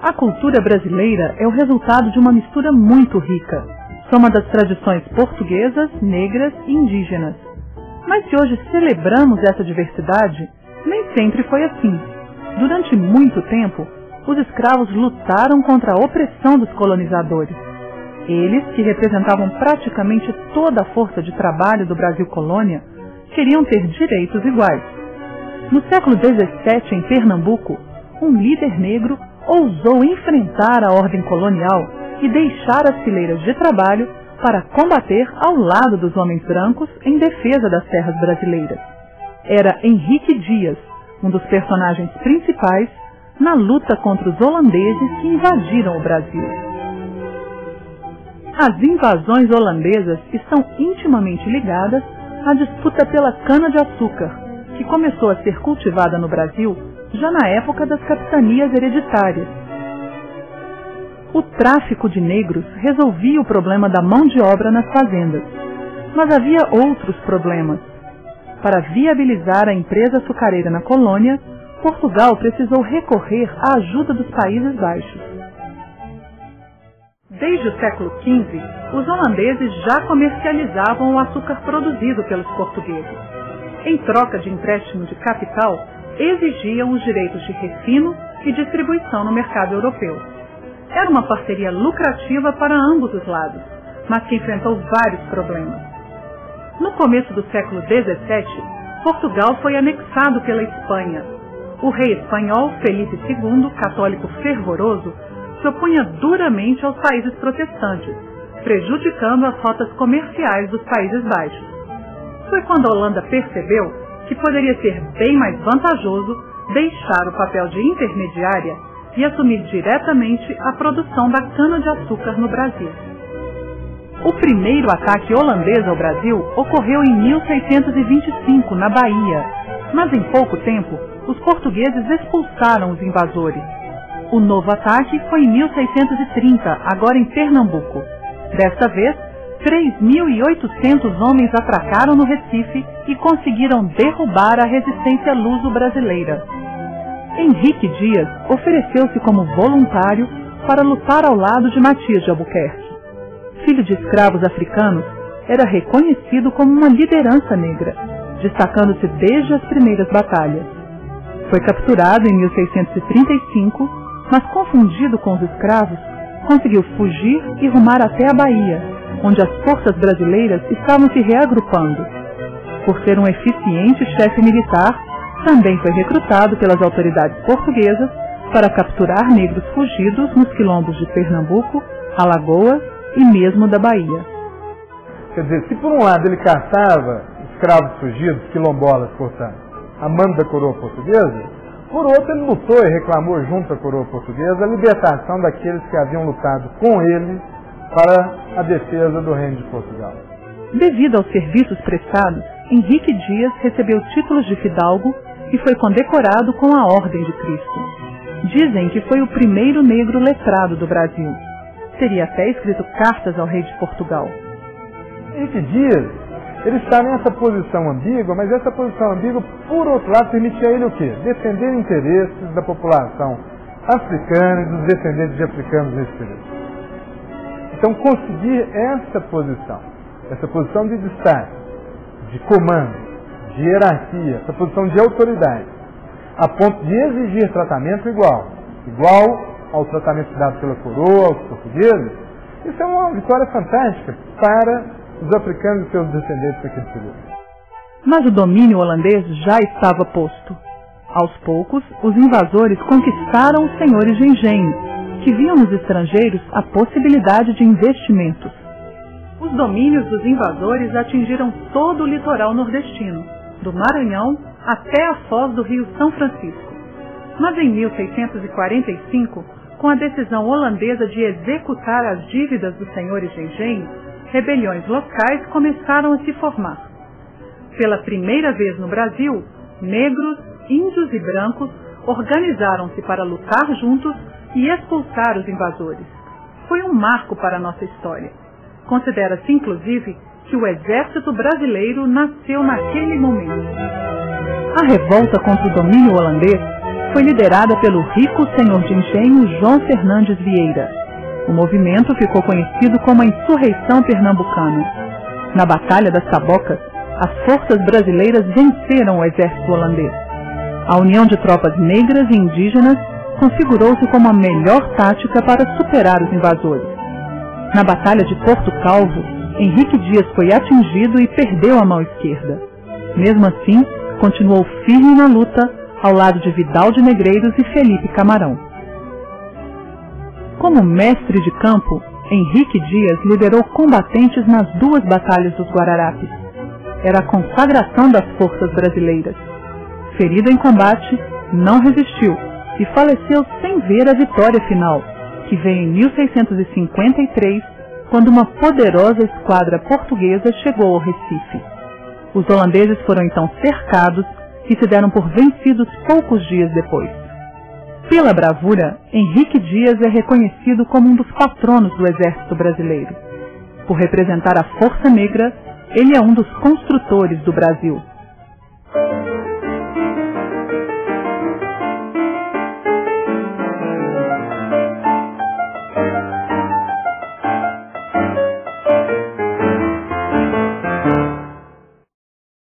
A cultura brasileira é o resultado de uma mistura muito rica, soma das tradições portuguesas, negras e indígenas. Mas se hoje celebramos essa diversidade, nem sempre foi assim. Durante muito tempo, os escravos lutaram contra a opressão dos colonizadores. Eles, que representavam praticamente toda a força de trabalho do Brasil colônia, queriam ter direitos iguais. No século XVII, em Pernambuco, um líder negro ousou enfrentar a ordem colonial e deixar as fileiras de trabalho para combater ao lado dos homens brancos em defesa das terras brasileiras. Era Henrique Dias, um dos personagens principais na luta contra os holandeses que invadiram o Brasil. As invasões holandesas estão intimamente ligadas à disputa pela cana-de-açúcar, que começou a ser cultivada no Brasil já na época das capitanias hereditárias. O tráfico de negros resolvia o problema da mão de obra nas fazendas, mas havia outros problemas. Para viabilizar a empresa açucareira na colônia, Portugal precisou recorrer à ajuda dos Países Baixos. Desde o século XV, os holandeses já comercializavam o açúcar produzido pelos portugueses. Em troca de empréstimo de capital, exigiam os direitos de refino e distribuição no mercado europeu. Era uma parceria lucrativa para ambos os lados, mas que enfrentou vários problemas. No começo do século XVII, Portugal foi anexado pela Espanha. O rei espanhol, Felipe II, católico fervoroso, se opunha duramente aos países protestantes, prejudicando as rotas comerciais dos Países Baixos. Foi quando a Holanda percebeu que poderia ser bem mais vantajoso deixar o papel de intermediária e assumir diretamente a produção da cana-de-açúcar no Brasil. O primeiro ataque holandês ao Brasil ocorreu em 1625, na Bahia, mas em pouco tempo os portugueses expulsaram os invasores. O novo ataque foi em 1630, agora em Pernambuco. Desta vez, 3.800 homens atracaram no Recife e conseguiram derrubar a resistência luso-brasileira. Henrique Dias ofereceu-se como voluntário para lutar ao lado de Matias de Albuquerque. Filho de escravos africanos, era reconhecido como uma liderança negra, destacando-se desde as primeiras batalhas. Foi capturado em 1635, mas confundido com os escravos, conseguiu fugir e rumar até a Bahia, onde as forças brasileiras estavam se reagrupando. Por ser um eficiente chefe militar, também foi recrutado pelas autoridades portuguesas para capturar negros fugidos nos quilombos de Pernambuco, Alagoas e mesmo da Bahia. Quer dizer, se por um lado ele caçava escravos fugidos, quilombolas, portanto, a mando da coroa portuguesa, por outro ele lutou e reclamou junto à coroa portuguesa a libertação daqueles que haviam lutado com ele para a defesa do Reino de Portugal. Devido aos serviços prestados, Henrique Dias recebeu títulos de fidalgo e foi condecorado com a Ordem de Cristo. Dizem que foi o primeiro negro letrado do Brasil. Teria até escrito cartas ao rei de Portugal. Henrique Dias, ele está nessa posição ambígua, mas essa posição ambígua, por outro lado, permitia a ele o quê? Defender interesses da população africana e dos descendentes de africanos nesse período. Então, conseguir essa posição de destaque, de comando, de hierarquia, essa posição de autoridade, a ponto de exigir tratamento igual ao tratamento dado pela coroa, aos portugueses, isso é uma vitória fantástica para os africanos e seus descendentes naquele período. Mas o domínio holandês já estava posto. Aos poucos, os invasores conquistaram os senhores de engenho, que viam nos estrangeiros a possibilidade de investimentos. Os domínios dos invasores atingiram todo o litoral nordestino, do Maranhão até a foz do rio São Francisco. Mas em 1645, com a decisão holandesa de executar as dívidas dos senhores de engenho, rebeliões locais começaram a se formar. Pela primeira vez no Brasil, negros, índios e brancos organizaram-se para lutar juntos e expulsar os invasores. Foi um marco para a nossa história. Considera-se, inclusive, que o exército brasileiro nasceu naquele momento. A revolta contra o domínio holandês foi liderada pelo rico senhor de engenho João Fernandes Vieira. O movimento ficou conhecido como a Insurreição Pernambucana. Na Batalha das Tabocas, as forças brasileiras venceram o exército holandês. A união de tropas negras e indígenas configurou-se como a melhor tática para superar os invasores. Na Batalha de Porto Calvo, Henrique Dias foi atingido e perdeu a mão esquerda. Mesmo assim, continuou firme na luta ao lado de Vidal de Negreiros e Felipe Camarão. Como mestre de campo, Henrique Dias liderou combatentes nas duas batalhas dos Guararapes. Era a consagração das forças brasileiras. Ferido em combate, não resistiu e faleceu sem ver a vitória final, que veio em 1653, quando uma poderosa esquadra portuguesa chegou ao Recife. Os holandeses foram então cercados e se deram por vencidos poucos dias depois. Pela bravura, Henrique Dias é reconhecido como um dos patronos do exército brasileiro. Por representar a força negra, ele é um dos construtores do Brasil.